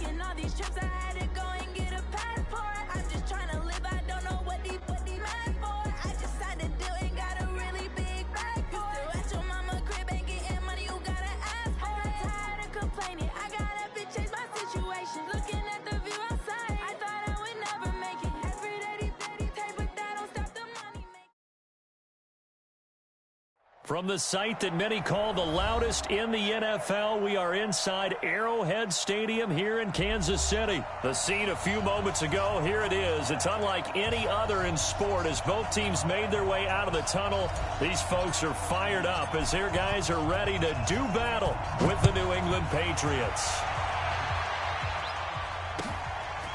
Taking all these trips, I had to go and get a passport. I'm just trying to live, I don't know what he mad for. I just had to do and got a really big bag for it. You still at your mama crib and getting money, you gotta ask for it. I'm tired of complaining, I gotta change my situation. Looking at the view outside, I thought I would never make it. Every day, but that don't stop the money making. From the site that many call the loudest in the NFL, we are inside Arrowhead Stadium here in Kansas City. The scene a few moments ago, here it is. It's unlike any other in sport as both teams made their way out of the tunnel. These folks are fired up as their guys are ready to do battle with the New England Patriots.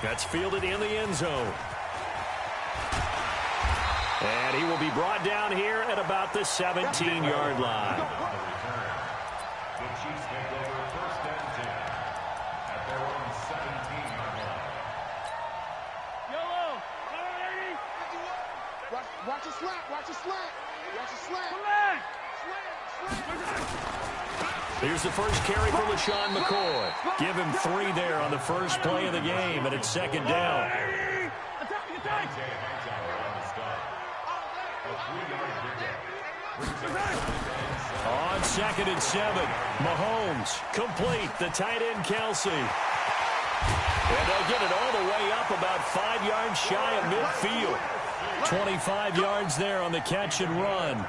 That's fielded in the end zone. And he will be brought down here at about the 17-yard line. The Chiefs take over first and 10 at their own 17-yard line. Yellow, Watch your slant, watch your slant. Watch your slant. Here's the first carry for LaShawn McCoy. Give him 3 there on the first play of the game, and it's second down. On 2nd and 7, Mahomes complete, the tight end Kelsey. And they'll get it all the way up about 5 yards shy of midfield. 25 yards there on the catch and run.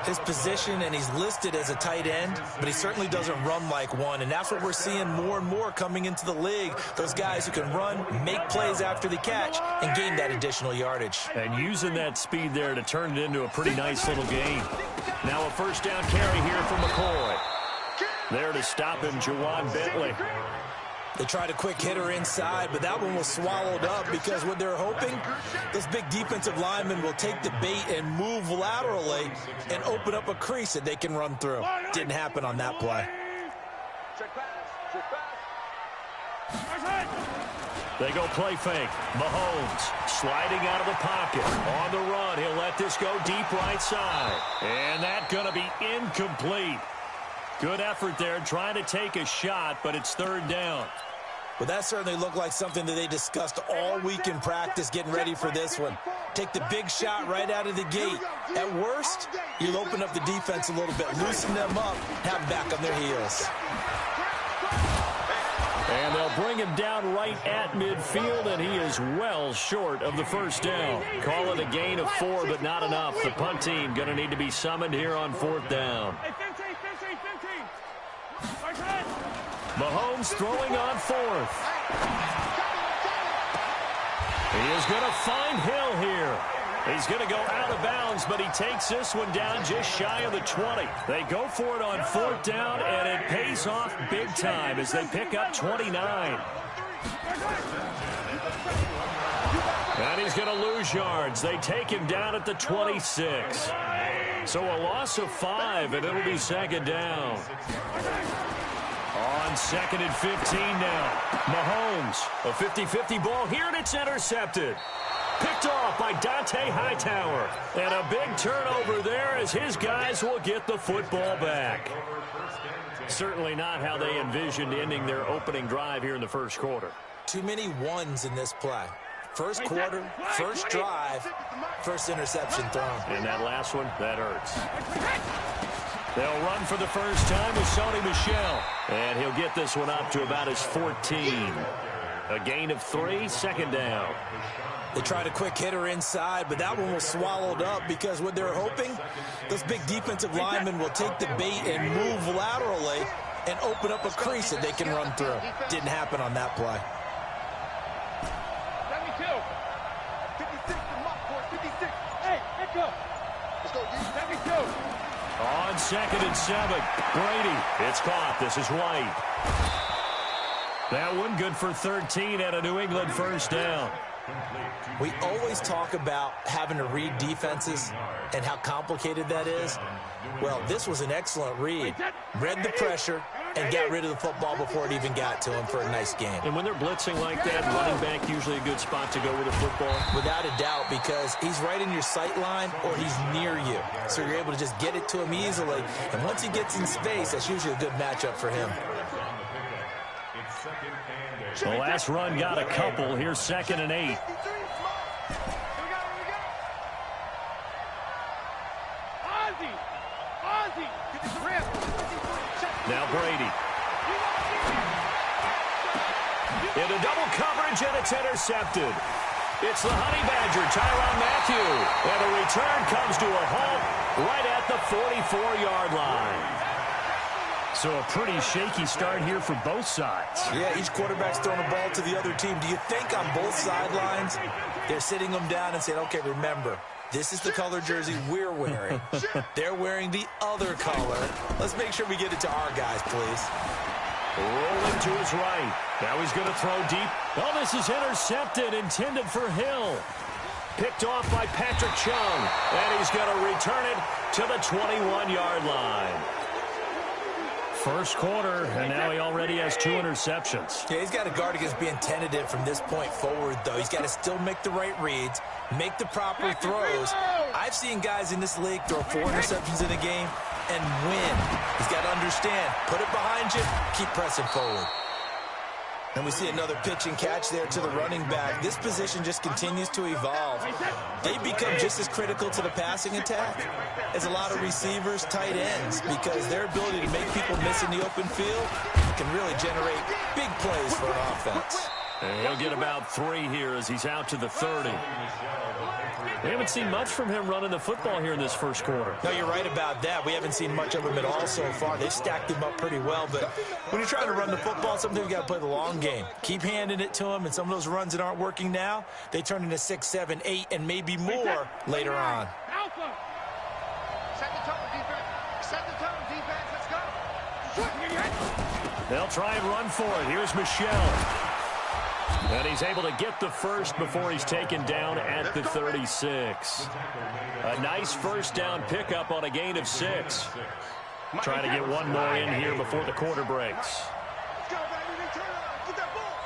His position, and he's listed as a tight end, but he certainly doesn't run like one, and that's what we're seeing more and more coming into the league. Those guys who can run, make plays after the catch, and gain that additional yardage. And using that speed there to turn it into a pretty nice little game. Now a first down carry here for McCoy. There to stop him, Juwan Bentley. They tried a quick hitter inside, but that one was swallowed up because what they're hoping, those big defensive linemen will take the bait and move laterally and open up a crease that they can run through. Didn't happen on that play. They go play fake. Mahomes sliding out of the pocket. On the run, he'll let this go deep right side. And that's going to be incomplete. Good effort there, trying to take a shot, but it's third down. Well, that certainly looked like something that they discussed all week in practice getting ready for this one. Take the big shot right out of the gate. At worst, you'll open up the defense a little bit, loosen them up, have them back on their heels. And they'll bring him down right at midfield, and he is well short of the first down. Call it a gain of 4, but not enough. The punt team going to need to be summoned here on 4th down. Mahomes throwing on 4th. He is going to find Hill here. He's going to go out of bounds, but he takes this one down just shy of the 20. They go for it on 4th down, and it pays off big time as they pick up 29. And he's going to lose yards. They take him down at the 26. So a loss of 5, and it'll be second down. On 2nd and 15 now. Mahomes, a 50-50 ball here, and it's intercepted. Picked off by Dante Hightower. And a big turnover there as his guys will get the football back. Certainly not how they envisioned ending their opening drive here in the first quarter. Too many ones in this play. First quarter, first drive, first interception thrown. And that last one, that hurts. They'll run for the first time with Sony Michel. And he'll get this one up to about his 14. A gain of 3, second down. They tried a quick hitter inside, but that one was swallowed up because what they're hoping, those big defensive linemen will take the bait and move laterally and open up a crease that they can run through. Didn't happen on that play. 72. 56 to Mark, 56. Hey, let's go. Let's go, D. 72. On 2nd and 7, Brady. It's caught. This is White. That one good for 13 at a New England first down. We always talk about having to read defenses and how complicated that is. Well, this was an excellent read. Read the pressure and got rid of the football before it even got to him for a nice game. And when they're blitzing like that, running back usually a good spot to go with the football. Without a doubt, because he's right in your sight line or he's near you. So you're able to just get it to him easily. And once he gets in space, that's usually a good matchup for him. The last run got a couple. Here's 2nd and 8. Now Brady. Into double coverage, and it's intercepted. It's the Honey Badger, Tyrann Mathieu. And the return comes to a halt right at the 44-yard line. So a pretty shaky start here for both sides. Yeah, each quarterback's throwing a ball to the other team. Do you think on both sidelines they're sitting them down and saying, okay, remember, this is the color jersey we're wearing. They're wearing the other color. Let's make sure we get it to our guys, please. Rolling to his right. Now he's going to throw deep. Oh, this is intercepted, intended for Hill. Picked off by Patrick Chung. And he's going to return it to the 21-yard line. First quarter, and now he already has 2 interceptions. Yeah, he's got to guard against being tentative from this point forward, though. He's got to still make the right reads, make the proper throws. I've seen guys in this league throw 4 interceptions in a game and win. He's got to understand, put it behind you, keep pressing forward. And we see another pitch and catch there to the running back. This position just continues to evolve. They become just as critical to the passing attack as a lot of receivers, tight ends, because their ability to make people miss in the open field can really generate big plays for an offense. And he'll get about 3 here as he's out to the 30. We haven't seen much from him running the football here in this first quarter. No, you're right about that. We haven't seen much of him at all so far. They've stacked him up pretty well, but when you're trying to run the football, sometimes you got to play the long game. Keep handing it to him, and some of those runs that aren't working now, they turn into 6, 7, 8, and maybe more later on. Set the tone, defense. Set the tone, defense. Let's go. They'll try and run for it. Here's Michel. And he's able to get the first before he's taken down at the 36. A nice first down pickup on a gain of 6. Trying to get 1 more in here before the quarter breaks. Let's go, baby. Turn around. Get that ball.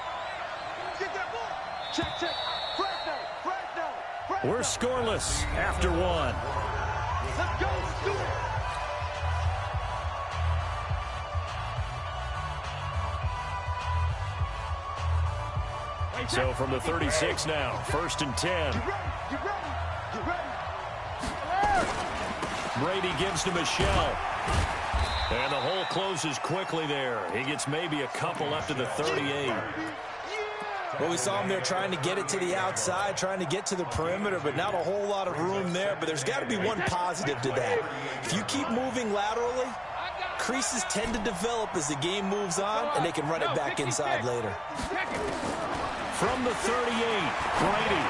Get that ball. Check, check. Fresno. We're scoreless after 1. Let's go. Let's do it. So from the 36 now, 1st and 10. Brady gives to Michel. And the hole closes quickly there. He gets maybe a couple up to the 38. Well, we saw him there trying to get it to the outside, trying to get to the perimeter, but not a whole lot of room there. But there's got to be one positive to that. If you keep moving laterally, creases tend to develop as the game moves on, and they can run it back inside later. From the 38, Brady.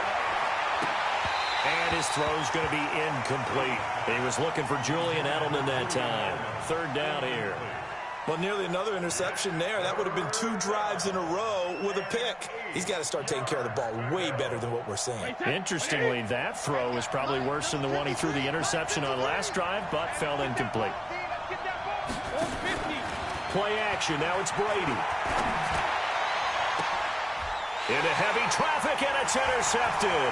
And his throw's going to be incomplete. He was looking for Julian Edelman that time. 3rd down here. Well, nearly another interception there. That would have been 2 drives in a row with a pick. He's got to start taking care of the ball way better than what we're seeing. Interestingly, that throw is probably worse than the one he threw the interception on last drive, but fell incomplete. Play action. Now it's Brady. Into heavy traffic, and it's intercepted.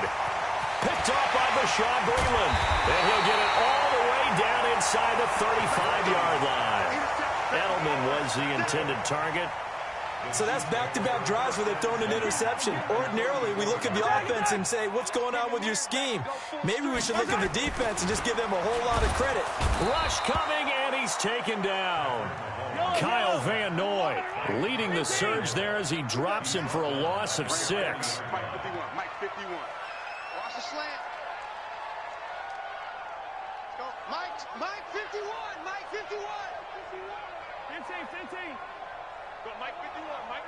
Picked off by Bashaud Breeland. And he'll get it all the way down inside the 35-yard line. Edelman was the intended target. So that's back-to-back drives where they've thrown an interception. Ordinarily, we look at the offense and say, what's going on with your scheme? Maybe we should look at the defense and just give them a whole lot of credit. Rush coming, and he's taken down. Kyle Van Noy leading the surge there as he drops him for a loss of 6. Mike 51. Mike 51. Watch the slant. Let's go. Mike 51. Mike 51. 15. Go, Mike 51. Mike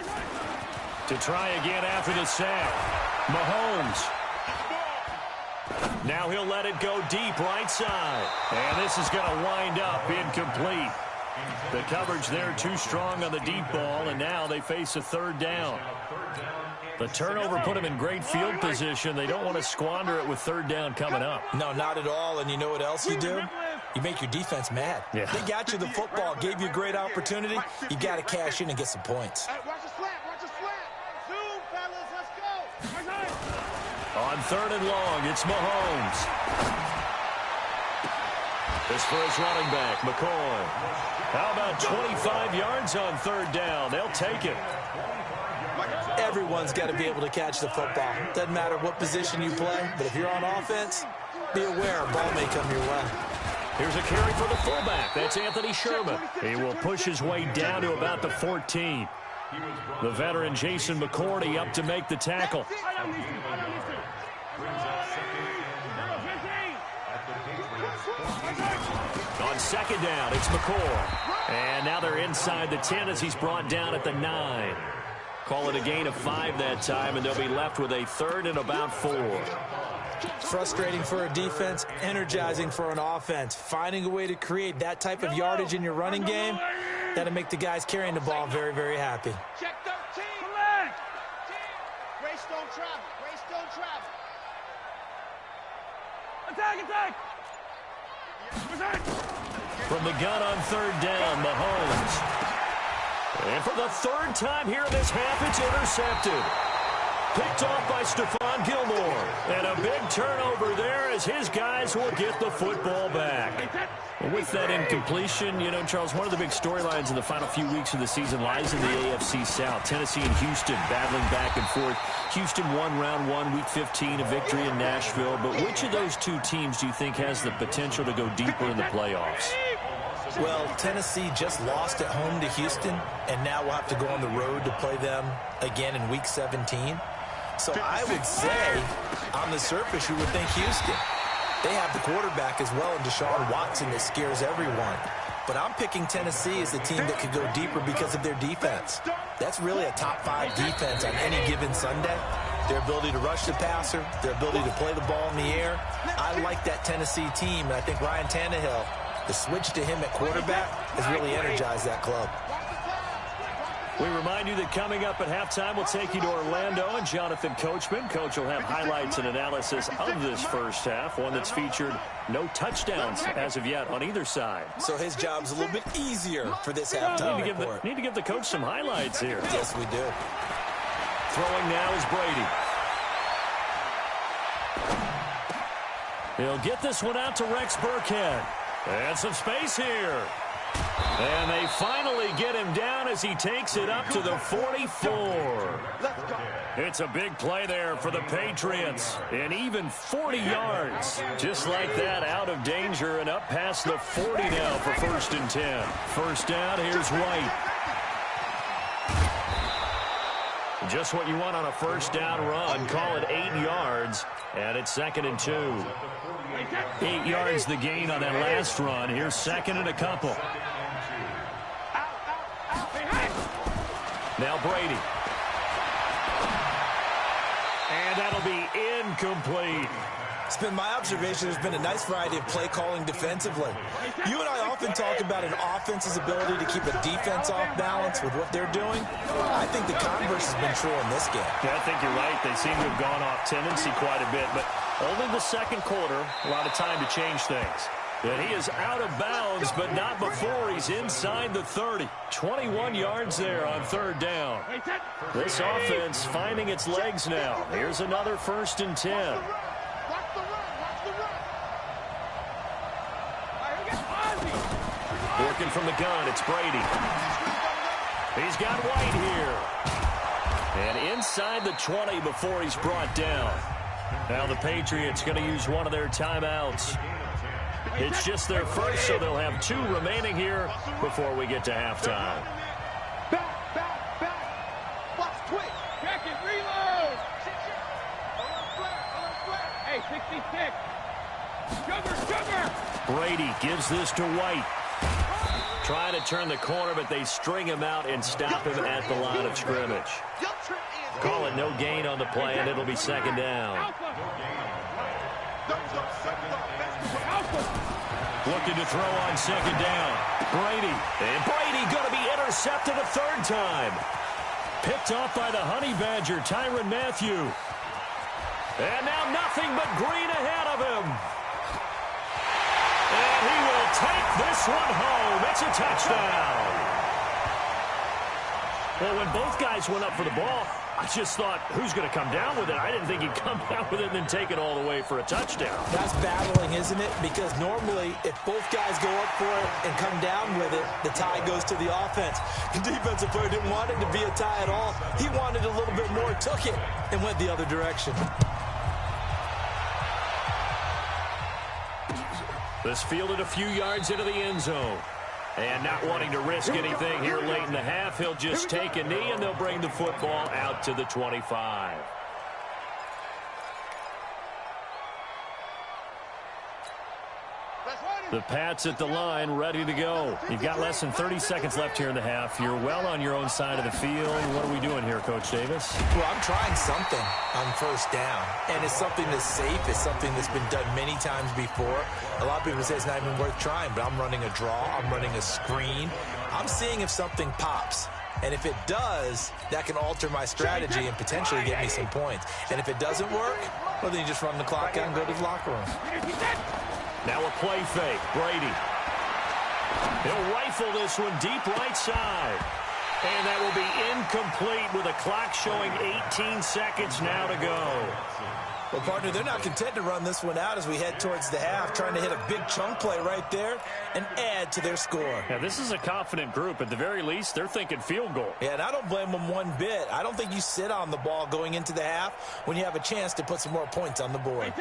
51. To try again after the sack. Mahomes. Now he'll let it go deep right side. And this is going to wind up incomplete. The coverage there too strong on the deep ball, and now they face a 3rd down. The turnover put them in great field position. They don't want to squander it with 3rd down coming up. No, not at all. And you know what else you do? You make your defense mad. Yeah. They got you the football, gave you a great opportunity. You got to cash in and get some points. Hey, watch the slant. Watch the slant. Zoom, fellas. Let's go. On 3rd and long, it's Mahomes. This for his running back, McCoy. How about 25 yards on 3rd down? They'll take it. Everyone's got to be able to catch the football. Doesn't matter what position you play, but if you're on offense, be aware a ball may come your way. Here's a carry for the fullback. That's Anthony Sherman. He will push his way down to about the 14. The veteran Jason McCourty up to make the tackle. On 2nd down, it's McCoy. And now they're inside the 10 as he's brought down at the 9. Call it a gain of 5 that time, and they'll be left with a 3rd and about 4. Frustrating for a defense, energizing for an offense. Finding a way to create that type of yardage in your running game, that'll make the guys carrying the ball very, very happy. Check 13. Grace don't travel. Grace don't travel. Attack. From the gun on 3rd down, Mahomes. And for the 3rd time here in this half, it's intercepted. Picked off by Stephon Gilmore. And a big turnover there as his guys will get the football back. Well, with that incompletion, you know, Charles, one of the big storylines in the final few weeks of the season lies in the AFC South. Tennessee and Houston battling back and forth. Houston won round 1, week 15, a victory in Nashville. But which of those two teams do you think has the potential to go deeper in the playoffs? Well, Tennessee just lost at home to Houston, and now we'll have to go on the road to play them again in week 17. So I would say, on the surface, you would think Houston. They have the quarterback as well in Deshaun Watson that scares everyone. But I'm picking Tennessee as the team that could go deeper because of their defense. That's really a top 5 defense on any given Sunday. Their ability to rush the passer, their ability to play the ball in the air. I like that Tennessee team, and I think Ryan Tannehill, the switch to him at quarterback, has really energized that club. We remind you that coming up at halftime, we'll take you to Orlando and Jonathan Coachman. Coach will have highlights and analysis of this first half, one that's featured no touchdowns as of yet on either side. So his job's a little bit easier for this halftime report. Need to give the coach some highlights here. Yes, we do. Throwing now is Brady. He'll get this one out to Rex Burkhead. And some space here. And they finally get him down as he takes it up to the 44. It's a big play there for the Patriots. And even 40 yards. Just like that, out of danger and up past the 40 now for 1st and 10. First down, here's White. Just what you want on a first down run. Call it 8 yards. And it's 2nd and 2. 8 yards the gain on that last run. Here's 2nd and a couple. Now Brady. And that'll be incomplete. It's been my observation there's been a nice variety of play calling defensively. You and I often talk about an offense's ability to keep a defense off balance with what they're doing. I think the converse has been true in this game. Yeah, I think you're right. They seem to have gone off tendency quite a bit, but only the 2nd quarter, a lot of time to change things. And he is out of bounds, but not before he's inside the 30. 21 yards there on 3rd down. This offense finding its legs now. Here's another 1st and 10. Working from the gun, it's Brady. He's got White here. And inside the 20 before he's brought down. Now the Patriots going to use one of their timeouts. It's just their first, so they'll have 2 remaining here before we get to halftime. Back. Watch quick. Check it, reload. Hey, 66. Sugar. Brady gives this to White. Trying to turn the corner, but they string him out and stop him at the line of scrimmage. Call it no gain on the play, and it'll be 2nd down. Looking to throw on 2nd down. Brady. And Brady going to be intercepted a 3rd time. Picked off by the Honey Badger, Tyrann Mathieu. And now nothing but green ahead of him. And he will take this one home. It's a touchdown. Well, when both guys went up for the ball, I just thought, who's going to come down with it? I didn't think he'd come down with it and then take it all the way for a touchdown. That's battling, isn't it? Because normally, if both guys go up for it and come down with it, the tie goes to the offense. The defensive player didn't want it to be a tie at all. He wanted a little bit more, took it, and went the other direction. This fielded a few yards into the end zone. And not wanting to risk anything here late in the half, he'll just take a knee, and they'll bring the football out to the 25. The Pats at the line, ready to go. You've got less than 30 seconds left here in the half. You're well on your own side of the field. What are we doing here, Coach Davis? Well, I'm trying something on first down, and it's something that's safe. It's something that's been done many times before. A lot of people say it's not even worth trying, but I'm running a draw. I'm running a screen. I'm seeing if something pops. And if it does, that can alter my strategy and potentially get me some points. And if it doesn't work, well, then you just run the clock out and go to the locker room. Now a play fake. Brady. He'll rifle this one deep right side. And that will be incomplete with a clock showing 18 seconds now to go. Well, partner, they're not content to run this one out as we head towards the half, trying to hit a big chunk play right there and add to their score. Yeah, this is a confident group. At the very least, they're thinking field goal. Yeah, and I don't blame them one bit. I don't think you sit on the ball going into the half when you have a chance to put some more points on the board.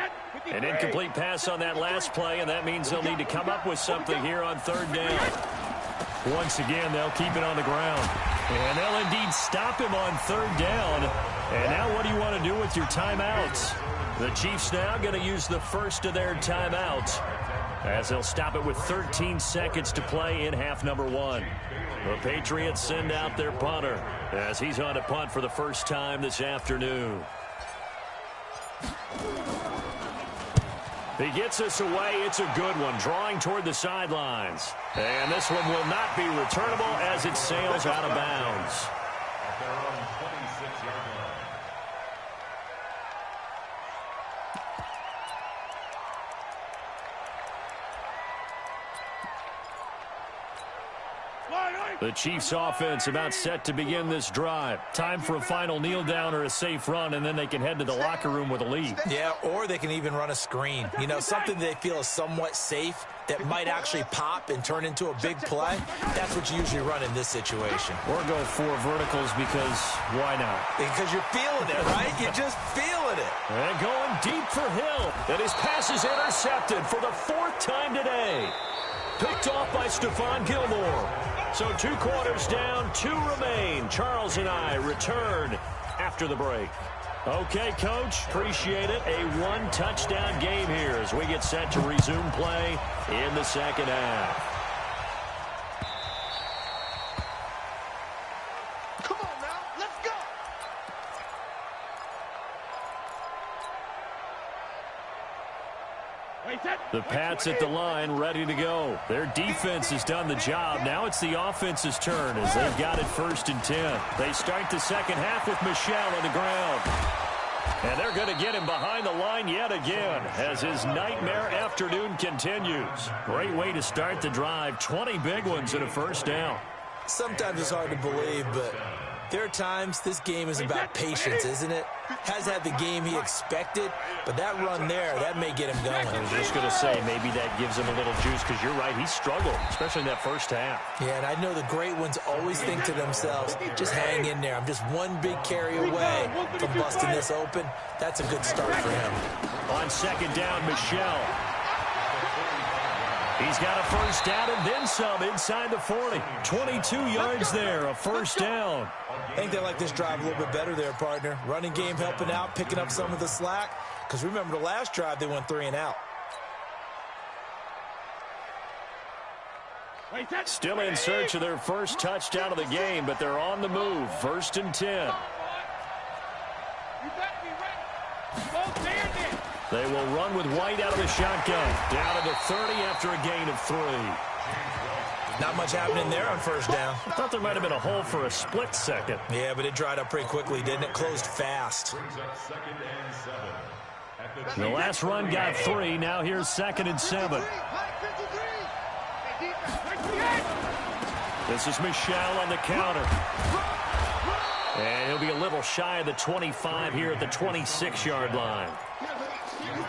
An incomplete pass on that last play, and that means they'll need to come up with something here on third down. Once again, they'll keep it on the ground. And they'll indeed stop him on third down. And now what do you want to do with your timeouts? The Chiefs now going to use the first of their timeouts as they'll stop it with 13 seconds to play in half number one. The Patriots send out their punter as he's on to punt for the first time this afternoon. He gets us away. It's a good one, drawing toward the sidelines. And this one will not be returnable as it sails out of bounds. At their own 26-yard line. The Chiefs offense about set to begin this drive. Time for a final kneel down or a safe run, and then they can head to the locker room with a lead. Yeah, or they can even run a screen. You know, something they feel is somewhat safe that might actually pop and turn into a big play. That's what you usually run in this situation. Or go for verticals because why not? Because you're feeling it, right? You're just feeling it. And going deep for Hill. And his pass is intercepted for the fourth time today. Picked off by Stephon Gilmore. So 2 quarters down, 2 remain. Charles and I return after the break. Okay, Coach, appreciate it. A 1-touchdown game here as we get set to resume play in the second half. Come on now, let's go. The Pats at the line, ready to go. Their defense has done the job. Now it's the offense's turn as they've got it 1st and 10. They start the second half with Michel on the ground. And they're going to get him behind the line yet again as his nightmare afternoon continues. Great way to start the drive. 20 big ones and a first down. Sometimes it's hard to believe, but there are times this game is about patience, isn't it? Has had the game he expected, but that run there, that may get him going. I was just going to say, maybe that gives him a little juice because you're right, he struggled, especially in that first half. Yeah, and I know the great ones always think to themselves, just hang in there. I'm just one big carry away from busting this open. That's a good start for him. On second down, Michel. He's got a first down and then some inside the 40. 22 yards there, a first down. I think they like this drive a little bit better there, partner. Running game helping out, picking up some of the slack. Because remember the last drive, they went 3 and out. Still in search of their first touchdown of the game, but they're on the move. 1st and 10. They will run with White out of the shotgun. Down to the 30 after a gain of 3. Not much happening there on first down. I thought there might have been a hole for a split second. Yeah, but it dried up pretty quickly, didn't it? Closed fast. The last run got 3. Now here's 2nd and 7. This is Michel on the counter. And he'll be a little shy of the 25 here at the 26-yard line.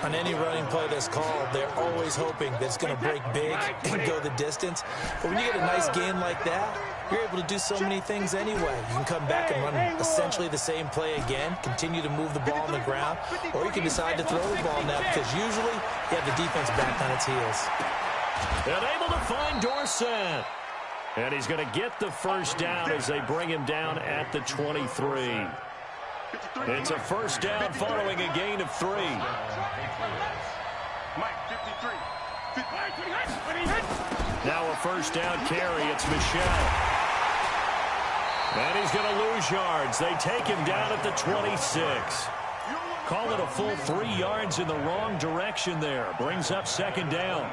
On any running play that's called, they're always hoping that it's going to break big and go the distance. But when you get a nice gain like that, you're able to do so many things anyway. You can come back and run essentially the same play again, continue to move the ball on the ground, or you can decide to throw the ball now because usually you have the defense back on its heels. And able to find Dorsett. And he's going to get the first down as they bring him down at the 23. It's a first down following a gain of 3. Now a first down carry. It's Michel. And he's going to lose yards. They take him down at the 26. Call it a full 3 yards in the wrong direction there. Brings up second down.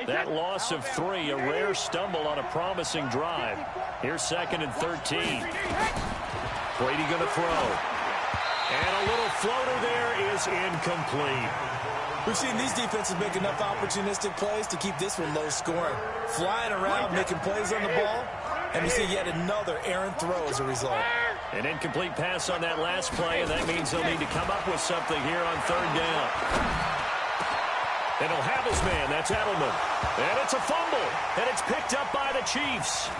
That loss of 3, a rare stumble on a promising drive. Here's second and 13. Brady going to throw. And a little floater there is incomplete. We've seen these defenses make enough opportunistic plays to keep this one low scoring. Flying around, making plays on the ball, and we see yet another errant throw as a result. An incomplete pass on that last play, and that means they'll need to come up with something here on third down. And he'll have his man. That's Edelman. And it's a fumble. And it's picked up by the Chiefs.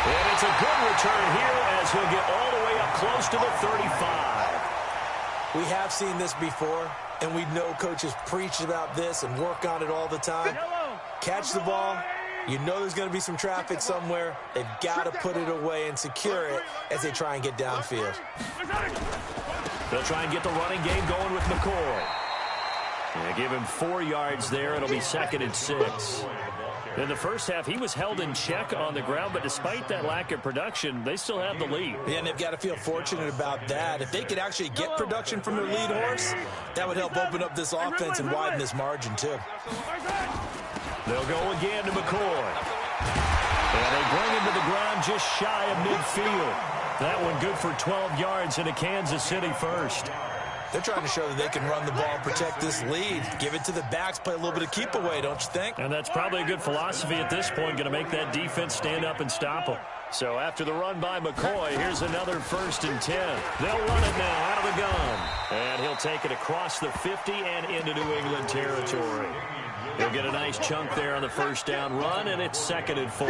And it's a good return here as he'll get all the way up close to the 35. We have seen this before, and we know coaches preach about this and work on it all the time. Catch the ball. You know there's going to be some traffic somewhere. They've got to put it away and secure it as they try and get downfield. They'll try and get the running game going with McCoy. They give him 4 yards there. It'll be second and 6. In the first half, he was held in check on the ground, but despite that lack of production, they still have the lead. Yeah, and they've got to feel fortunate about that. If they could actually get production from their lead horse, that would help open up this offense and widen this margin, too. They'll go again to McCoy. And they bring him to the ground just shy of midfield. That one good for 12 yards into Kansas City first. They're trying to show that they can run the ball and protect this lead. Give it to the backs, play a little bit of keep away, don't you think? And that's probably a good philosophy at this point, going to make that defense stand up and stop them. So after the run by McCoy, here's another first and 10. They'll run it now out of the gun. And he'll take it across the 50 and into New England territory. He'll get a nice chunk there on the first down run, and it's second and 4.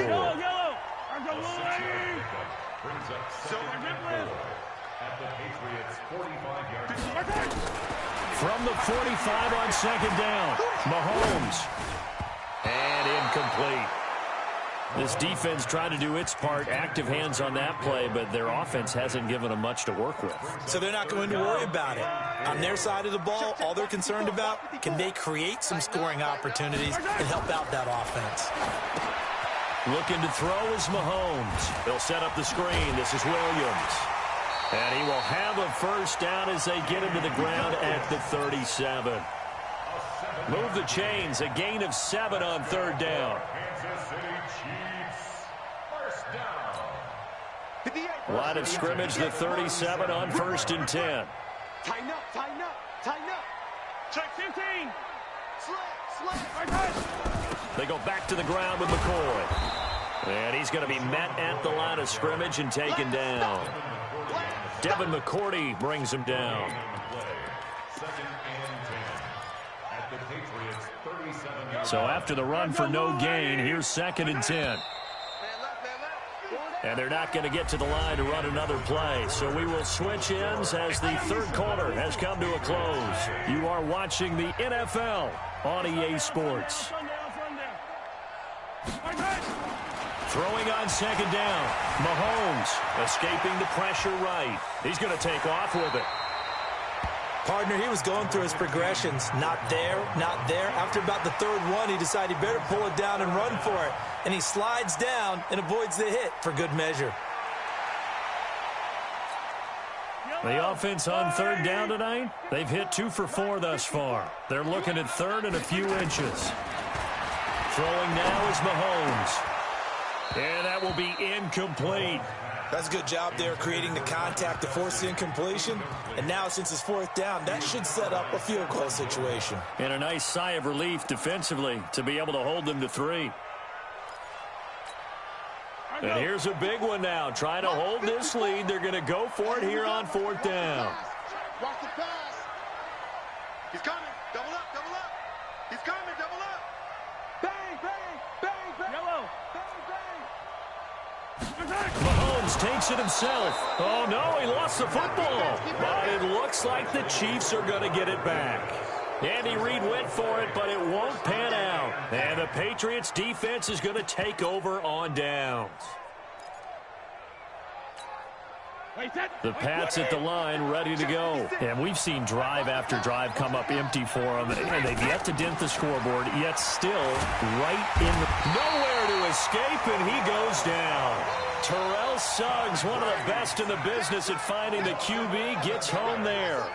From the 45 on second down, Mahomes. And incomplete. This defense tried to do its part, active hands on that play, but their offense hasn't given them much to work with. So they're not going to worry about it. On their side of the ball, all they're concerned about, can they create some scoring opportunities and help out that offense? Looking to throw is Mahomes. They'll set up the screen. This is Williams. And he will have a first down as they get him to the ground at the 37. Move the chains. A gain of 7 on third down. Line of scrimmage, the 37 on first and 10. Tighten up, tighten up, tighten up. Check 15. Slip. They go back to the ground with McCoy. And he's going to be met at the line of scrimmage and taken down. Devin McCourty brings him down. So after the run for no gain, here's second and 10. And they're not going to get to the line to run another play. So we will switch ends as the third quarter has come to a close. You are watching the NFL on EA Sports. Throwing on second down. Mahomes escaping the pressure right. He's going to take off with it. Partner, he was going through his progressions. Not there, not there. After about the third one, he decided he better pull it down and run for it. And he slides down and avoids the hit for good measure. The offense on third down tonight, they've hit 2 for 4 thus far. They're looking at third and a few inches. Throwing now is Mahomes. And that will be incomplete. That's a good job there creating the contact to force the incompletion. And now since it's fourth down, that should set up a field goal situation. And a nice sigh of relief defensively to be able to hold them to 3. And here's a big one now. Trying to hold this lead. They're going to go for it here on 4th down. Watch the pass. He's coming. Double up, double up. He's coming, double up. Bang, bang, bang, bang. Yellow. Bang, bang. Mahomes takes it himself. Oh, no, he lost the football. But it looks like the Chiefs are going to get it back. Andy Reid went for it, but it won't pan out. And the Patriots defense is going to take over on downs. The Pats at the line, ready to go. And we've seen drive after drive come up empty for them, and they've yet to dent the scoreboard, yet still right in the... Nowhere to escape, and he goes down. Terrell Suggs, one of the best in the business at finding the QB, gets home there.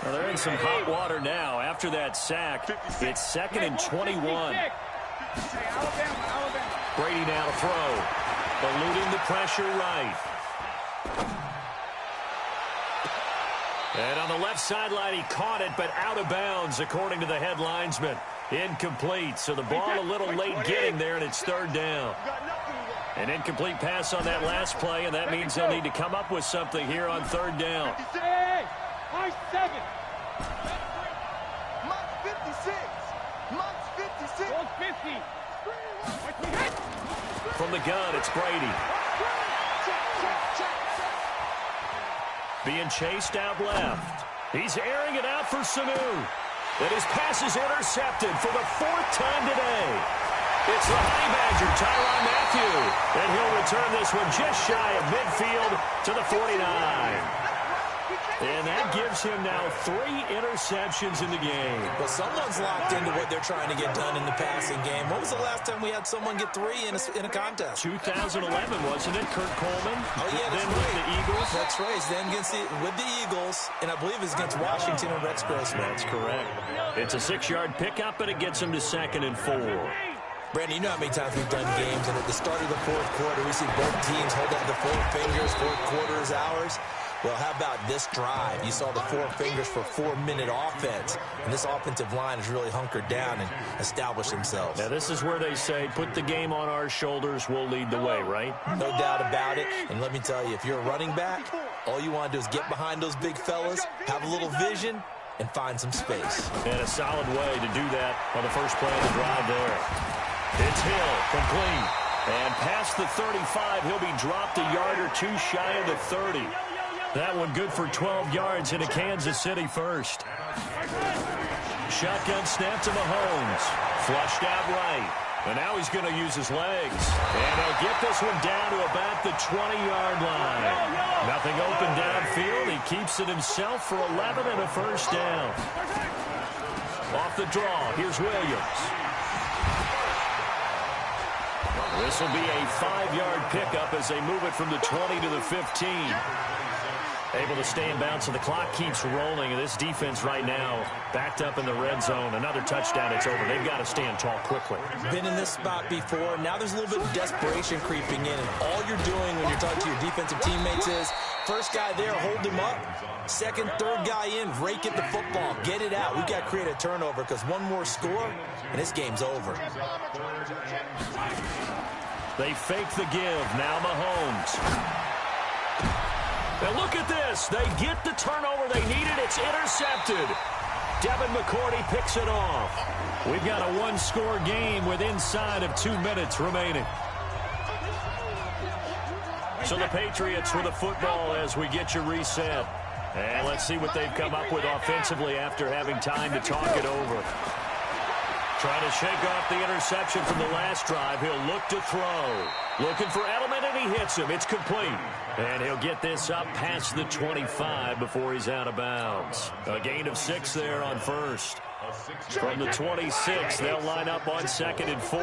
Well, they're in some hot water now. After that sack, it's 2nd and 21. Brady now to throw. Eluding the pressure right. And on the left sideline, he caught it, but out of bounds, according to the head linesman. Incomplete, so the ball a little late getting there, and it's 3rd down. An incomplete pass on that last play, and that means they'll need to come up with something here on 3rd down. March 7. March 56. March 56. 50. From the gun, it's Brady. Being chased out left. He's airing it out for Sanu. And his pass is intercepted for the 4th time today. It's the Honey Badger, Tyrann Mathieu. And he'll return this one just shy of midfield to the 49. And that gives him now 3 interceptions in the game. Well, someone's locked into what they're trying to get done in the passing game. When was the last time we had someone get 3 in a contest? 2011, wasn't it? Kurt Coleman. Oh, yeah, that's then right. with the Eagles. That's right. Then with the Eagles, and I believe it's against Washington and Rex Grossman. That's correct. It's a 6-yard pickup, and it gets him to 2nd and 4. Brandon, you know how many times we've done games, and at the start of the 4th quarter, we see both teams hold out the 4 fingers, 4th quarter is ours. Well, how about this drive? You saw the 4 fingers for 4-minute offense, and this offensive line has really hunkered down and established themselves. Now, this is where they say, put the game on our shoulders, we'll lead the way, right? No doubt about it, and let me tell you, if you're a running back, all you want to do is get behind those big fellas, have a little vision, and find some space. And a solid way to do that on the first play of the drive there. It's Hill, complete. And past the 35, he'll be dropped a yard or 2 shy of the 30. That one good for 12 yards into Kansas City first. Shotgun snap to Mahomes. Flushed out right. And now he's going to use his legs. And he'll get this one down to about the 20-yard line. Nothing open downfield. He keeps it himself for 11 and a first down. Off the draw, here's Williams. This will be a 5-yard pickup as they move it from the 20 to the 15. Able to stay in bounds, so the clock keeps rolling. And this defense right now backed up in the red zone. Another touchdown, it's over. They've got to stand tall quickly. Been in this spot before. Now there's a little bit of desperation creeping in. And all you're doing when you're talking to your defensive teammates is, first guy there, hold him up. Second, third guy in, rake at the football. Get it out. We've got to create a turnover because one more score, and this game's over. They fake the give. Now Mahomes. And look at this. They get the turnover they needed. It's intercepted. Devin McCourty picks it off. We've got a 1-score game with inside of 2 minutes remaining. So the Patriots with the football as we get you reset. And let's see what they've come up with offensively after having time to talk it over. Trying to shake off the interception from the last drive. He'll look to throw. Looking for Edelman, and he hits him. It's complete. And he'll get this up past the 25 before he's out of bounds. A gain of 6 there on first. From the 26, they'll line up on 2nd and 4.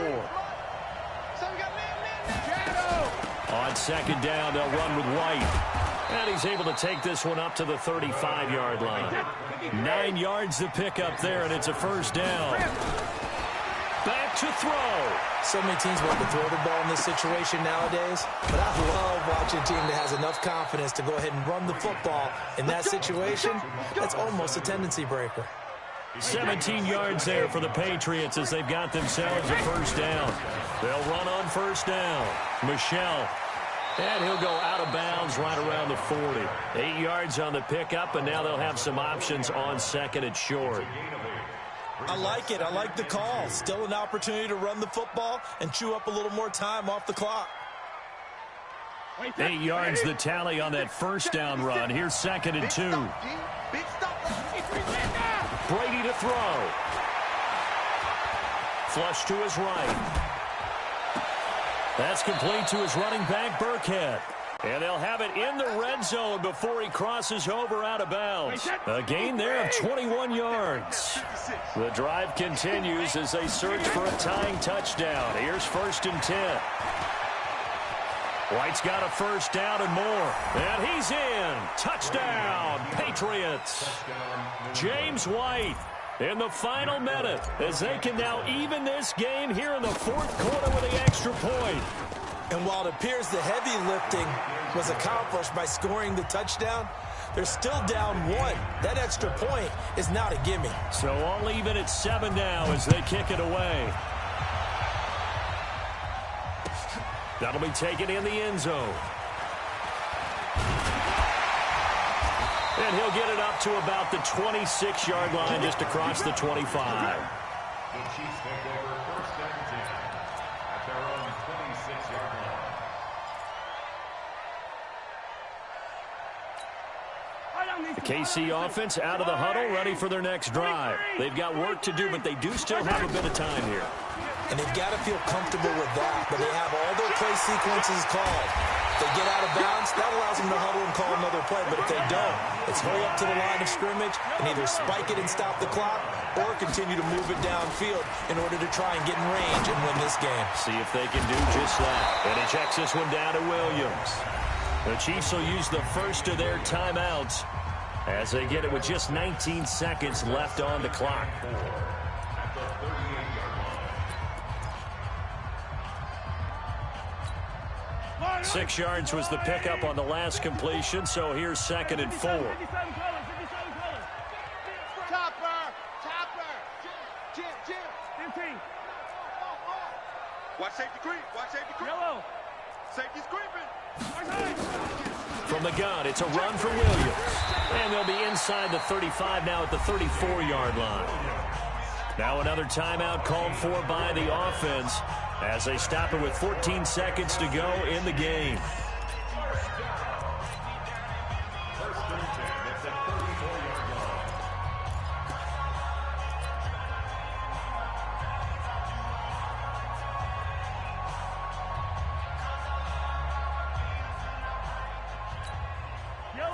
On 2nd down, they'll run with White. And he's able to take this one up to the 35-yard line. 9 yards to pick up there, and it's a first down. Back to throw. So many teams want to throw the ball in this situation nowadays, but I love watching a team that has enough confidence to go ahead and run the football in that situation. That's almost a tendency breaker. 17 yards there for the Patriots as they've got themselves a first down. They'll run on first down. Michelle. And he'll go out of bounds right around the 40. 8 yards on the pickup, and now they'll have some options on second and short. I like it. I like the call. Still an opportunity to run the football and chew up a little more time off the clock. 8 yards the tally on that first down run. Here's second and 2. Brady to throw. Flush to his right. That's complete to his running back, Burkhead. And they'll have it in the red zone before he crosses over out of bounds. A gain there of 21 yards. The drive continues as they search for a tying touchdown. Here's first and 10. White's got a first down and more. And he's in. Touchdown, Patriots. James White in the final minute as they can now even this game here in the fourth quarter with the extra point. And while it appears the heavy lifting was accomplished by scoring the touchdown, they're still down 1. That extra point is not a gimme. So all even at 7 now as they kick it away. That'll be taken in the end zone. And he'll get it up to about the 26-yard line just across the 25. The Chiefs take over first and 10 at their own 26-yard line. The KC offense out of the huddle, ready for their next drive. They've got work to do, but they do still have a bit of time here. And they've got to feel comfortable with that, but they have all their play sequences called. If they get out of bounds, that allows them to huddle and call another play, but if they don't, it's hurry up to the line of scrimmage and either spike it and stop the clock or continue to move it downfield in order to try and get in range and win this game. See if they can do just that. And he checks this one down to Williams. The Chiefs will use the first of their timeouts as they get it with just 19 seconds left on the clock. 6 yards was the pickup on the last completion, so here's second and 4. Topper! Jim! 15. Watch safety creep. Yellow. Safety's creeping. From the gun, it's a run for Williams. And they'll be inside the 35 now at the 34-yard line. Now another timeout called for by the offense as they stop it with 14 seconds to go in the game.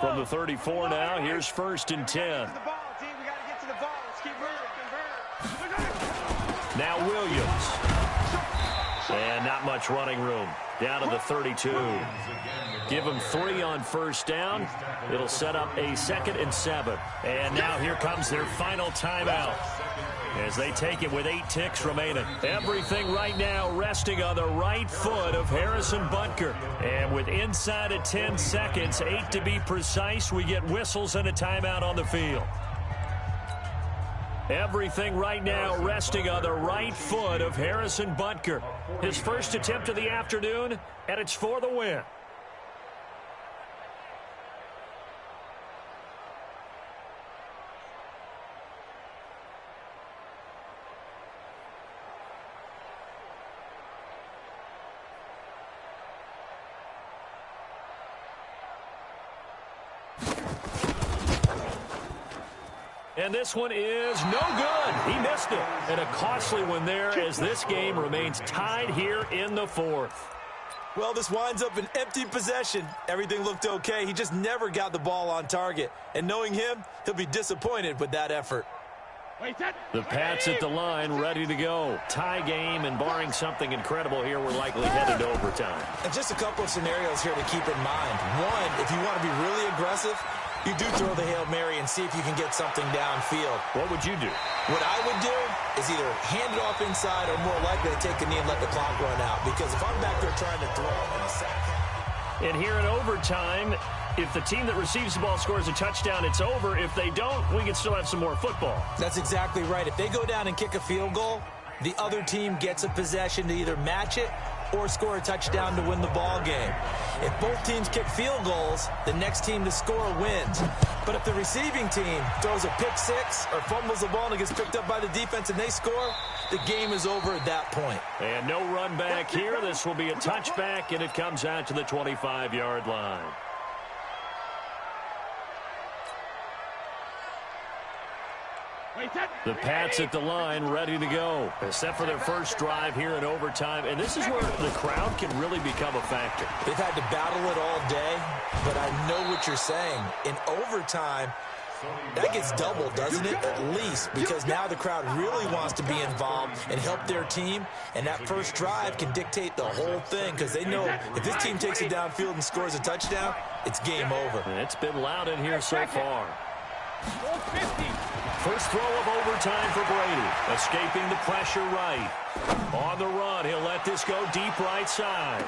From the 34 now, here's first and 10. Now Williams. And not much running room. Down to the 32. Give them 3 on first down. It'll set up a second and 7. And now here comes their final timeout as they take it with 8 ticks remaining. Everything right now resting on the right foot of Harrison Butker. And with inside of 10 seconds, 8 to be precise, we get whistles and a timeout on the field. Everything right now resting on the right foot of Harrison Butker. His first attempt of the afternoon, and it's for the win. And this one is no good. He missed it. And a costly one there as this game remains tied here in the fourth. Well, this winds up an empty possession. Everything looked okay. He just never got the ball on target. And knowing him, he'll be disappointed with that effort. The Pats at the line ready to go. Tie game, and barring something incredible here, we're likely headed to overtime. And just a couple of scenarios here to keep in mind. One, if you want to be really aggressive, you do throw the Hail Mary and see if you can get something downfield. What would you do? What I would do is either hand it off inside or more likely to take a knee and let the clock run out. Because if I'm back there trying to throw in a second. And here in overtime, If the team that receives the ball scores a touchdown, it's over. If they don't, we can still have some more football. That's exactly right. If they go down and kick a field goal, the other team gets a possession to either match it or score a touchdown to win the ball game. If both teams kick field goals, the next team to score wins. But if the receiving team throws a pick six or fumbles the ball and it gets picked up by the defense and they score, the game is over at that point. And no run back here. This will be a touchback, and it comes out to the 25-yard line. The Pats at the line, ready to go. Except for their first drive here in overtime. And this is where the crowd can really become a factor. They've had to battle it all day, but I know what you're saying. In overtime, that gets doubled, doesn't it? At least, because now the crowd really wants to be involved and help their team. And that first drive can dictate the whole thing, because they know if this team takes it downfield and scores a touchdown, it's game over. And it's been loud in here so far. First throw of overtime for Brady. Escaping the pressure right. On the run, he'll let this go deep right side.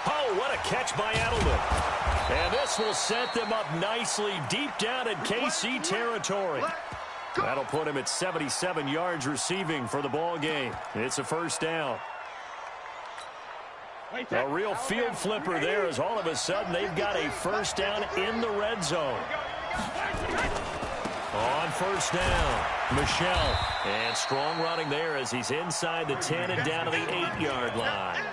Oh, what a catch by Edelman. And this will set them up nicely deep down in KC territory. That'll put him at 77 yards receiving for the ball game. It's a first down. A real field flipper there, as all of a sudden they've got a first down in the red zone. On first down, Michel. And strong running there as he's inside the 10 and down to the 8-yard line.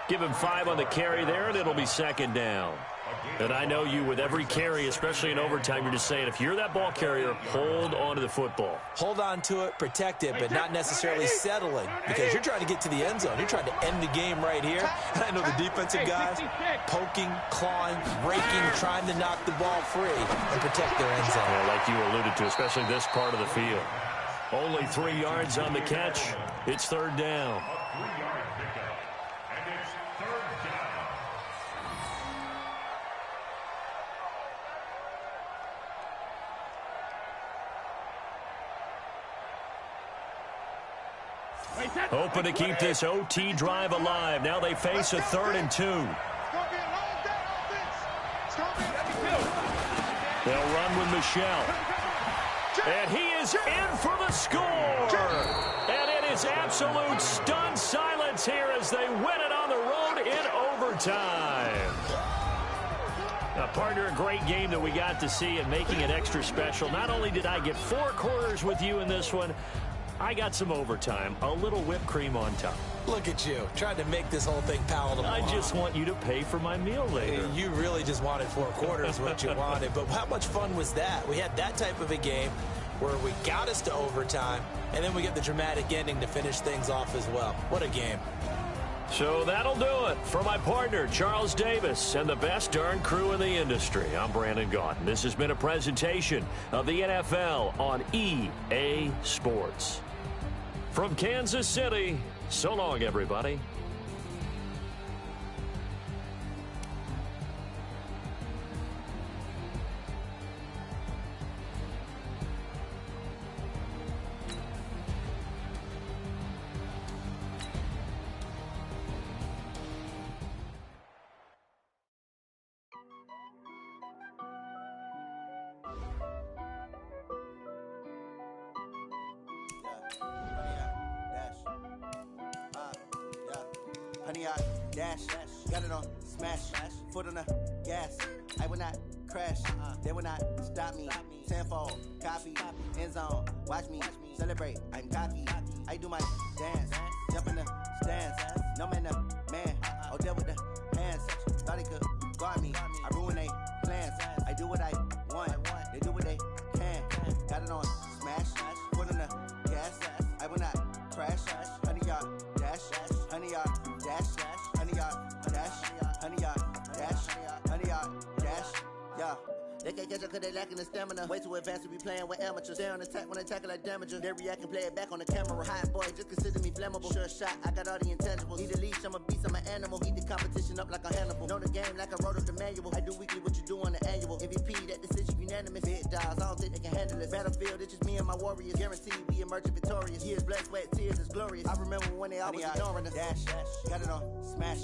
Give him 5 on the carry there, and it'll be second down. And I know you, with every carry, especially in overtime, you're just saying, if you're that ball carrier, hold on to the football. Hold on to it, protect it, but not necessarily settling, because you're trying to get to the end zone. You're trying to end the game right here. And I know the defensive guys poking, clawing, raking, trying to knock the ball free and protect their end zone. Yeah, like you alluded to, especially this part of the field. Only 3 yards on the catch. It's third down. Hoping to keep this OT drive alive. Now they face a 3rd and 2. They'll run with Michel. And he is in for the score. And it is absolute stunned silence here as they win it on the road in overtime. Now, partner, a great game that we got to see and making it extra special. Not only did I get 4 quarters with you in this one, I got some overtime, a little whipped cream on top. Look at you, trying to make this whole thing palatable. I just want you to pay for my meal later. You really just wanted 4 quarters, what you wanted. But how much fun was that? We had that type of a game where we got us to overtime, and then we get the dramatic ending to finish things off as well. What a game. So that'll do it for my partner, Charles Davis, and the best darn crew in the industry. I'm Brandon Gaudin. This has been a presentation of the NFL on EA Sports. From Kansas City, so long, everybody. Honey, I dash, got it on smash, foot on the gas. I will not crash, they will not stop me. Tenfold, copy, end zone, watch me celebrate. I'm cocky, I do my dance, jump in the stands. No man, the man, oh, deal with the hands. Thought he could guard me, I ruin they plans. I do what I want, they do what they can. Got it on smash, foot on the gas. I will not crash, honey, y'all dash, honey, y'all dash, honey, y'all dash, honey, y'all dash, honey, y'all dash, yeah. They can't catch up cause they lacking the stamina. Way too advanced to be playing with amateurs. Stay on attack when I tackle like damager. They react and play it back on the camera. Hot boy, just consider me flammable. Sure shot, I got all the intangibles. Need a leash, I'm a beast, I'm an animal. Eat the competition up like a Hannibal. Know the game like I wrote up the manual. I do weekly what you do on the annual. MVP, that decision unanimous. Big dogs, I don't think they can handle it. Battlefield, it's just me and my warriors. Guaranteed we emerging victorious. Years, blood, sweat, tears, it's glorious. I remember when they always ignoring us. Dash, got it on smash,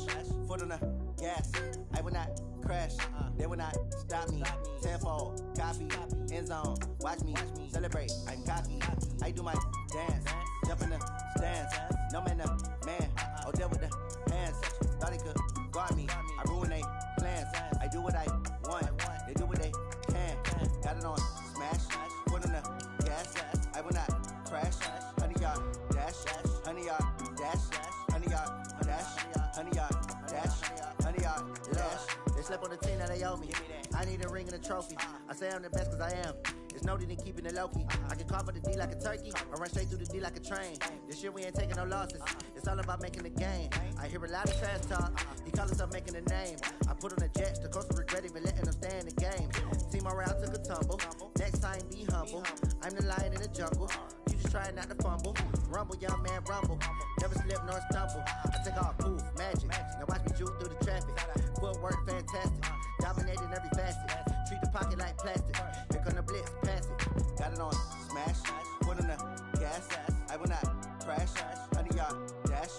foot on the gas. I will not crash. They will not stop me. Tenfold, copy, end zone. Watch me celebrate. I'm cocky. I do my dance. Jump in the stands. No man, the man. Oh, there with the hands. Thought he could guard me. I ruin they plans. I do what I want. They do what they can. Got it on smash. Put on the gas. I will not crash. 100-yard dash. 100-yard dash. 100-yard dash. 100-yard dash. 100-yard dash. They slept on the team that they owe me. I need a ring and a trophy. I say I'm the best cause I am. It's noted in keeping it low-key. I can carve up the D like a turkey or run straight through the D like a train. This year we ain't taking no losses. It's all about making the game. I hear a lot of trash talk. He call himself making a name. I put on the Jets. The coach will regret even letting them stay in the game. Team morale took a tumble. Next time be humble. I'm the lion in the jungle. You just trying not to fumble. Rumble, young man, rumble. Never slip nor stumble. I take off, poof, magic. Now watch me juke through the traffic. Footwork fantastic. Dominating every facet. Treat the pocket like plastic. Here come the blitz, pass it. Got it on smash. Put on the gas. I will not crash. 100-yard dash.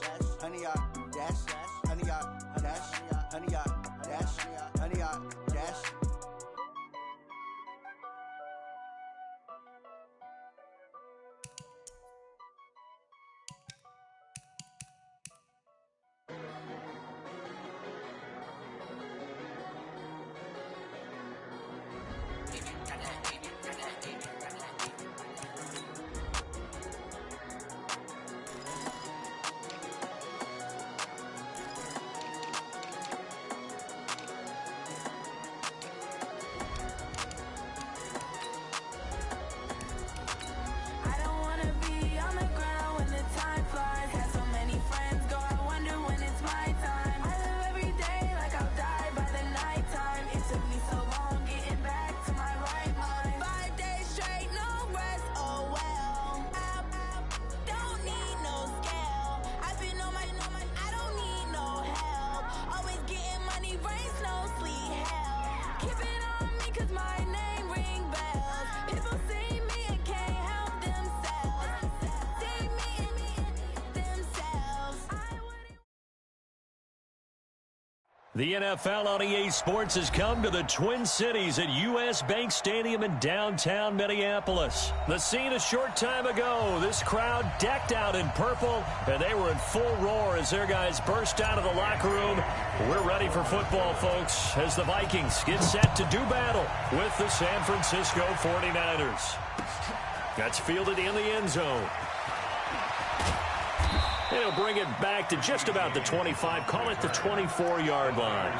100-yard dash. 100-yard dash. 100-yard dash. 100-yard dash. I don't wanna be on the ground when the time flies. Had so many friends go, I wonder when it's my time. I live every day like I'll die by the nighttime. It took me so long getting back to my right mind. 5 days straight, no rest, oh well. I don't need no scale. I've been on my, I don't need no help. Always getting money, rain, snow, sleet, hell. Keep it on me cause my name ring bells. People see me and can't help themselves. See me and themselves. The NFL on EA Sports has come to the Twin Cities at U.S. Bank Stadium in downtown Minneapolis. The scene a short time ago, this crowd decked out in purple, and they were in full roar as their guys burst out of the locker room. We're ready for football, folks, as the Vikings get set to do battle with the San Francisco 49ers. That's fielded in the end zone. And he'll bring it back to just about the 25, call it the 24-yard line.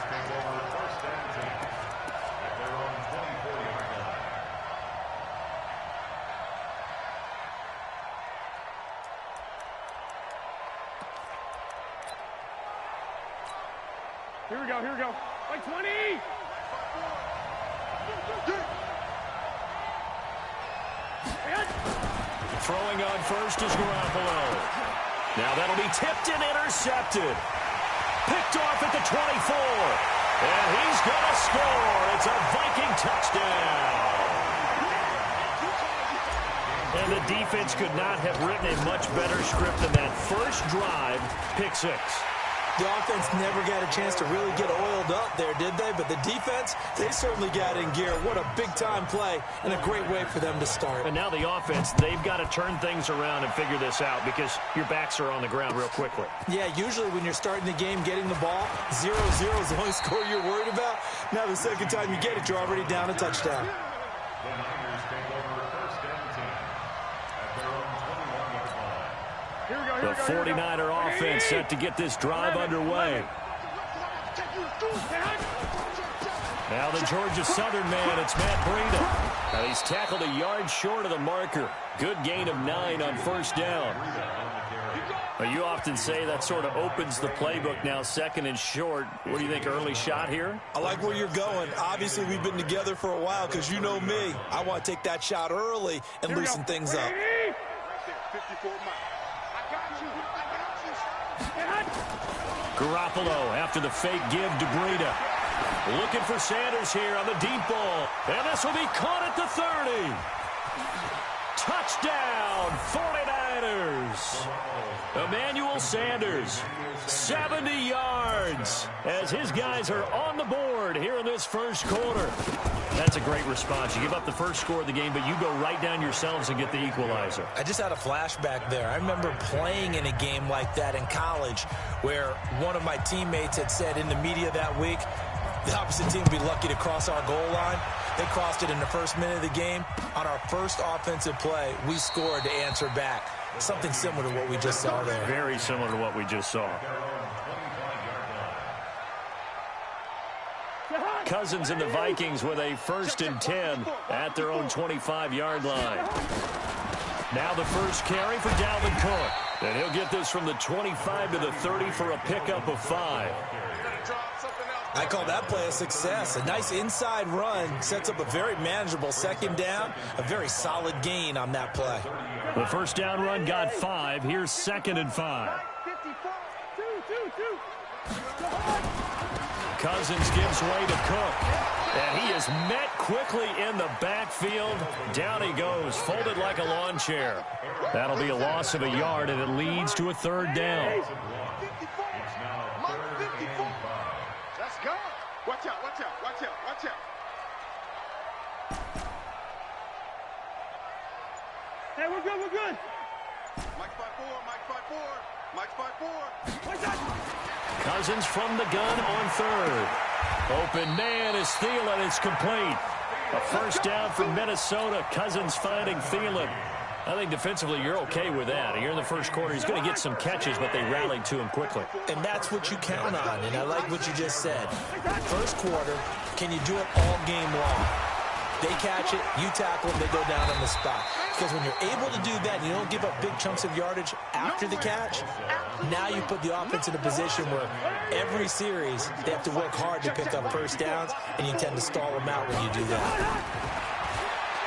Here we go. Like 20! Throwing on first is Garoppolo. Now that'll be tipped and intercepted. Picked off at the 24. And he's going to score. It's a Viking touchdown. And the defense could not have written a much better script than that. First drive, pick six. The offense never got a chance to really get oiled up there, did they? But the defense, they certainly got in gear. What a big-time play and a great way for them to start. And now the offense, they've got to turn things around and figure this out because your backs are on the ground real quickly. Yeah, usually when you're starting the game, getting the ball, 0-0 is the only score you're worried about. Now the second time you get it, you're already down a touchdown. The Niners take over first and 10 at their own 21-yard line. The 49er offense set to get this drive underway. Now the Georgia Southern man, it's Matt Breida. Now he's tackled a yard short of the marker. Good gain of 9 on first down. Now, you often say that sort of opens the playbook now, second and short. What do you think, early shot here? I like where you're going. Obviously, we've been together for a while because you know me. I want to take that shot early and loosen things up. Garoppolo after the fake give to Breida. Looking for Sanders here on the deep ball. And this will be caught at the 30. Touchdown, 49ers. 49ers. Emmanuel Sanders, 70 yards as his guys are on the board here in this first quarter. That's a great response. You give up the first score of the game, but you go right down yourselves and get the equalizer. I just had a flashback there. I remember playing in a game like that in college where one of my teammates had said in the media that week, the opposite team would be lucky to cross our goal line. They crossed it in the first minute of the game. On our first offensive play, we scored to answer back. Something similar to what we just saw there. Very similar to what we just saw. Cousins and the Vikings with a 1st and 10 at their own 25-yard line. Now the first carry for Dalvin Cook. And he'll get this from the 25 to the 30 for a pickup of 5. I call that play a success. A nice inside run sets up a very manageable 2nd down. A very solid gain on that play. The first down run got 5. Here's 2nd and 5. Cousins gives way to Cook. And he is met quickly in the backfield. Down he goes, folded like a lawn chair. That'll be a loss of a yard, and it leads to a 3rd down. Let's go. Watch out, watch out, watch out, watch out. Hey, we're good, we're good. Mike 5-4, Mike 5-4, Mike 5-4. Cousins from the gun on 3rd. Open man is Thielen. It's complete. A first down for Minnesota. Cousins finding Thielen. I think defensively you're okay with that. Here in the first quarter, he's going to get some catches, but they rallied to him quickly. And that's what you count on, and I like what you just said. First quarter, can you do it all game long? They catch it, you tackle them, they go down on the spot. Because when you're able to do that and you don't give up big chunks of yardage after the catch, now you put the offense in a position where every series they have to work hard to pick up first downs, and you tend to stall them out when you do that.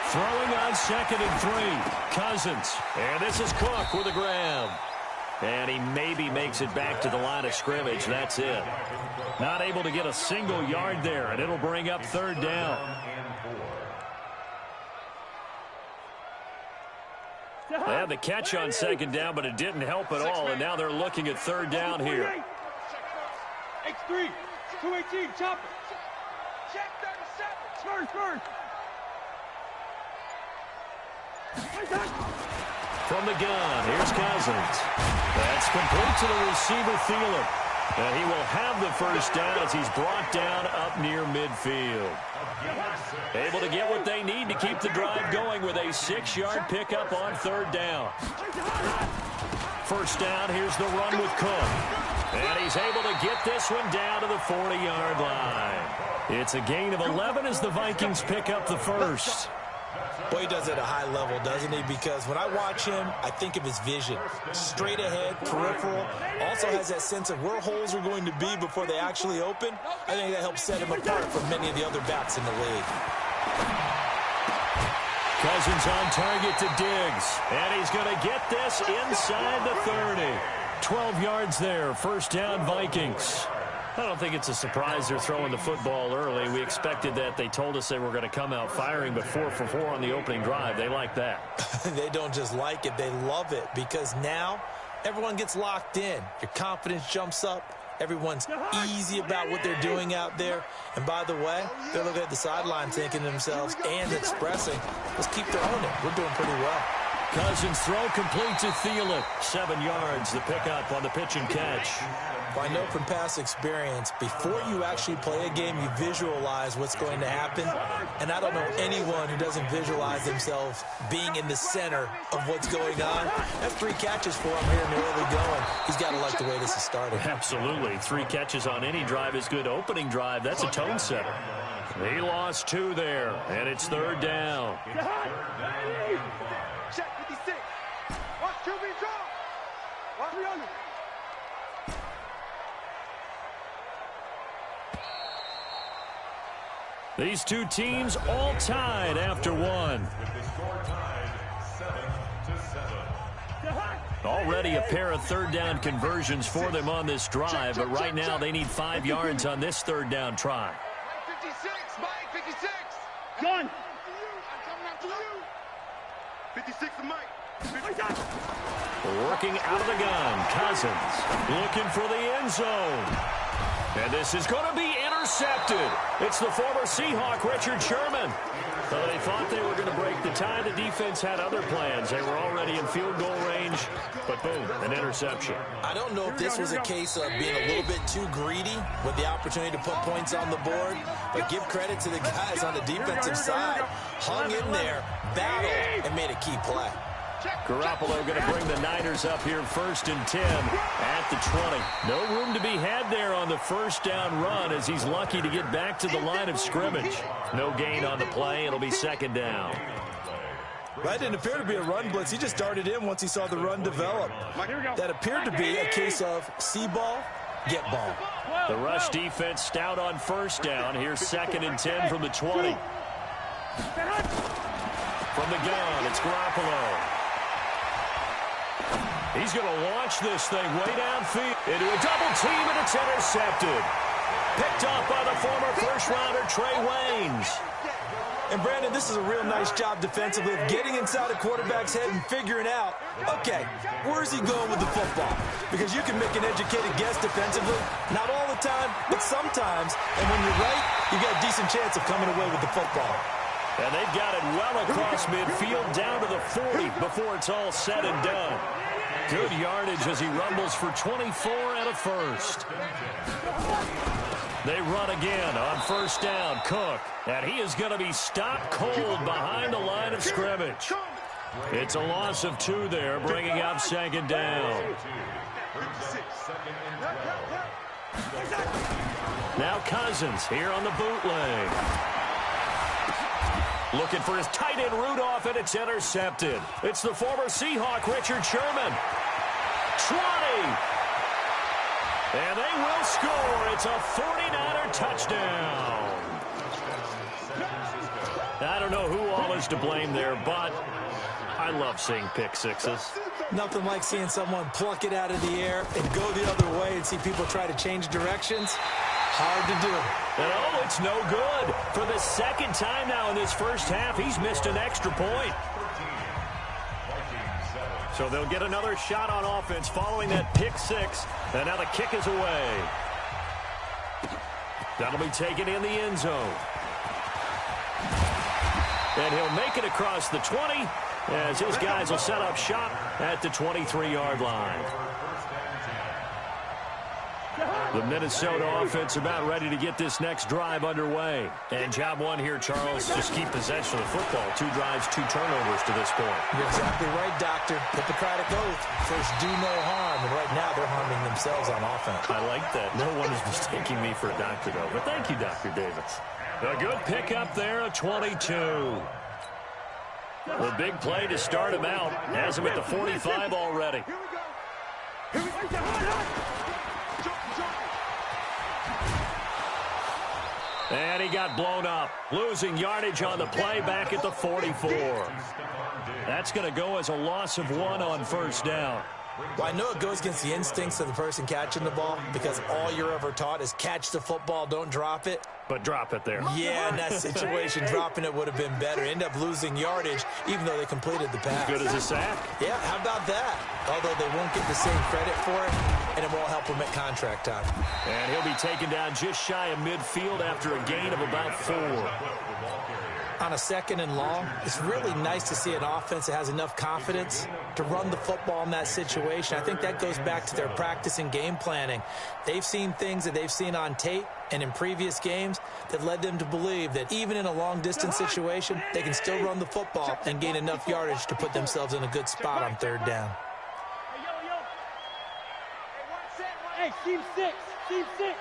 Throwing on 2nd and 3. Cousins. And this is Cook with a grab. And he maybe makes it back to the line of scrimmage. That's it. Not able to get a single yard there, and it'll bring up 3rd down. They had the catch on 2nd down, but it didn't help at all, and now they're looking at 3rd down here. X3, 218, chopper. Check 37. First. From the gun, here's Cousins. That's complete to the receiver, Thielen. And he will have the first down as he's brought down up near midfield. Able to get what they need to keep the drive going with a 6-yard pickup on 3rd down. First down, here's the run with Cook. And he's able to get this one down to the 40-yard line. It's a gain of 11 as the Vikings pick up the first. Boy, he does it at a high level, doesn't he? Because when I watch him, I think of his vision. Straight ahead, peripheral. Also has that sense of where holes are going to be before they actually open. I think that helps set him apart from many of the other backs in the league. Cousins on target to Diggs. And he's going to get this inside the 30. 12 yards there. First down, Vikings. I don't think it's a surprise they're throwing the football early. We expected that. They told us they were going to come out firing, but 4 for 4 on the opening drive. They like that. They don't just like it, they love it, because now everyone gets locked in. Your confidence jumps up. Everyone's easy about what they're doing out there. And by the way, they're looking at the sideline thinking to themselves and expressing, let's keep throwing it. We're doing pretty well. Cousins throw complete to Thielen. 7 yards, the pickup on the pitch and catch. Well, I know from past experience, before you actually play a game, you visualize what's going to happen. And I don't know anyone who doesn't visualize themselves being in the center of what's going on. That's 3 catches for him here in the early going. He's got to like the way this is starting. Absolutely. 3 catches on any drive is good. Opening drive, that's a tone setter. He lost 2 there, and it's 3rd down. Check 56. Watch QB draw. Watch 300. These two teams all tied after 1. Already a pair of 3rd down conversions for them on this drive, but right now they need 5 yards on this 3rd down try. 56, Mike 56. Gun. I'm coming after you. 56 to Mike. Working out of the gun, Cousins looking for the end zone. And this is going to be intercepted. It's the former Seahawk, Richard Sherman. So they thought they were going to break the tie. The defense had other plans. They were already in field goal range, but boom, an interception. I don't know if this was a case of being a little bit too greedy with the opportunity to put points on the board, but give credit to the guys on the defensive side. Hung in there, battled, and made a key play. Garoppolo going to bring the Niners up here 1st and 10 at the 20. No room to be had there on the first down run as he's lucky to get back to the line of scrimmage. No gain on the play. It'll be 2nd down. That didn't appear to be a run blitz. He just darted in once he saw the run develop. That appeared to be a case of see ball, get ball. The rush defense stout on 1st down. Here's 2nd and 10 from the 20. From the gun, it's Garoppolo. He's going to launch this thing way downfield into a double team, and it's intercepted. Picked off by the former first-rounder Trey Waynes. And, Brandon, this is a real nice job defensively of getting inside a quarterback's head and figuring out, okay, where's he going with the football? Because you can make an educated guess defensively. Not all the time, but sometimes. And when you're right, you got a decent chance of coming away with the football. And they've got it well across midfield down to the 40 before it's all said and done. Good yardage as he rumbles for 24 and a first. They run again on 1st down. Cook, and he is going to be stopped cold behind the line of scrimmage. It's a loss of 2 there, bringing up 2nd down. Now Cousins here on the bootleg. Looking for his tight end Rudolph, and it's intercepted. It's the former Seahawk, Richard Sherman. 20. And they will score. It's a 49er touchdown. I don't know who all is to blame there, but I love seeing pick sixes. Nothing like seeing someone pluck it out of the air and go the other way and see people try to change directions. Hard to do. And oh, it's no good. For the 2nd time now in this first half, he's missed an extra point. So they'll get another shot on offense following that pick 6. And now the kick is away. That'll be taken in the end zone. And he'll make it across the 20 as his guys will set up shop at the 23-yard line. The Minnesota offense about ready to get this next drive underway. And job 1 here, Charles, just keep possession of the football. 2 drives, 2 turnovers to this point. You're exactly right, Doctor. Hippocratic oath. First, do no harm. And right now, they're harming themselves on offense. I like that. No one is mistaking me for a doctor, though. But thank you, Dr. Davis. A good pickup there, a 22. The big play to start him out. Has him at the 45 already. Here we go. And he got blown up. Losing yardage on the play back at the 44. That's going to go as a loss of 1 on 1st down. Well, I know it goes against the instincts of the person catching the ball because all you're ever taught is catch the football, don't drop it. But drop it there. Yeah, in that situation, dropping it would have been better. End up losing yardage, even though they completed the pass. Good as a sack. Yeah, how about that? Although they won't get the same credit for it, and it won't help them at contract time. And he'll be taken down just shy of midfield after a gain of about 4. On a 2nd and long, it's really nice to see an offense that has enough confidence to run the football in that situation. I think that goes back to their practice and game planning. They've seen things that they've seen on tape and in previous games that led them to believe that even in a long-distance situation, they can still run the football and gain enough yardage to put themselves in a good spot on 3rd down. Hey, team 6. Team 6.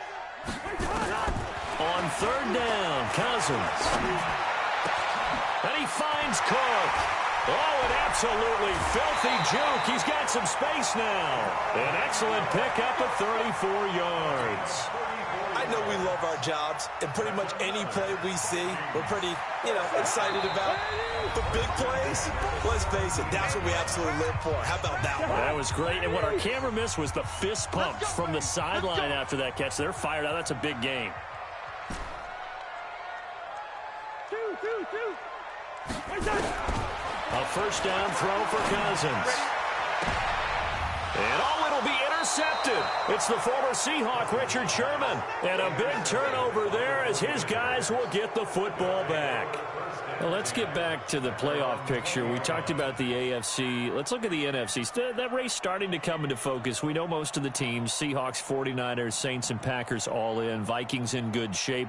On 3rd down, Cousins. And he finds Cook. Oh, an absolutely filthy juke. He's got some space now. An excellent pickup of 34 yards. I know we love our jobs, and pretty much any play we see, we're pretty, excited about. But big plays, let's face it, that's what we absolutely live for. How about that one? That was great, and what our camera missed was the fist pumps from the sideline after that catch. They're fired out. That's a big game. Two. A first down throw for Cousins. And it'll be intercepted. It's the former Seahawk, Richard Sherman. And a big turnover there as his guys will get the football back. Well, let's get back to the playoff picture. We talked about the AFC. Let's look at the NFC. That race starting to come into focus. We know most of the teams, Seahawks, 49ers, Saints, and Packers all in. Vikings in good shape.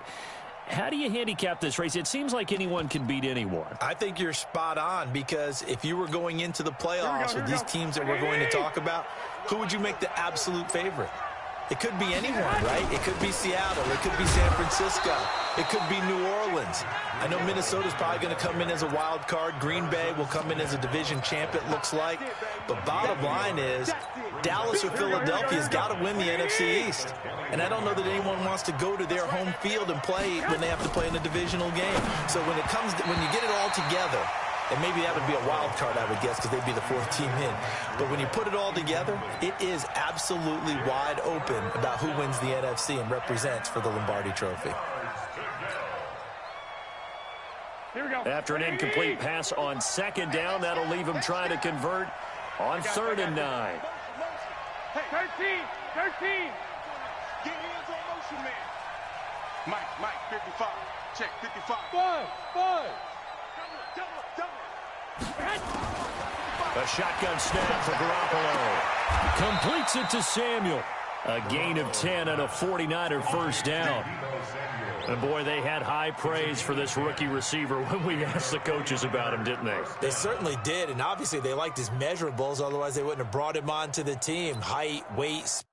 How do you handicap this race? It seems like anyone can beat anyone. I think you're spot on, because if you were going into the playoffs with these teams that we're going to talk about, who would you make the absolute favorite? It could be anyone, right? It could be Seattle. It could be San Francisco. It could be New Orleans. I know Minnesota's probably going to come in as a wild card. Green Bay will come in as a division champ, it looks like. But bottom line is, Dallas or Philadelphia's got to win the NFC East. And I don't know that anyone wants to go to their home field and play when they have to play in a divisional game. So when you get it all together, and maybe that would be a wild card, I would guess, because they'd be the fourth team in. But when you put it all together, it is absolutely wide open about who wins the NFC and represents for the Lombardi Trophy. Here we go. After an incomplete pass on second down, that'll leave him trying to convert on 3rd and 9. Hey, 13. Get hands on motion, man. Mike, 55. Check, 55. Five. A shotgun snap for Garoppolo. Completes it to Samuel. A gain of 10 and a 49er first down. And boy, they had high praise for this rookie receiver when we asked the coaches about him, didn't they? They certainly did, and obviously they liked his measurables, otherwise they wouldn't have brought him onto the team. Height, weight, speed.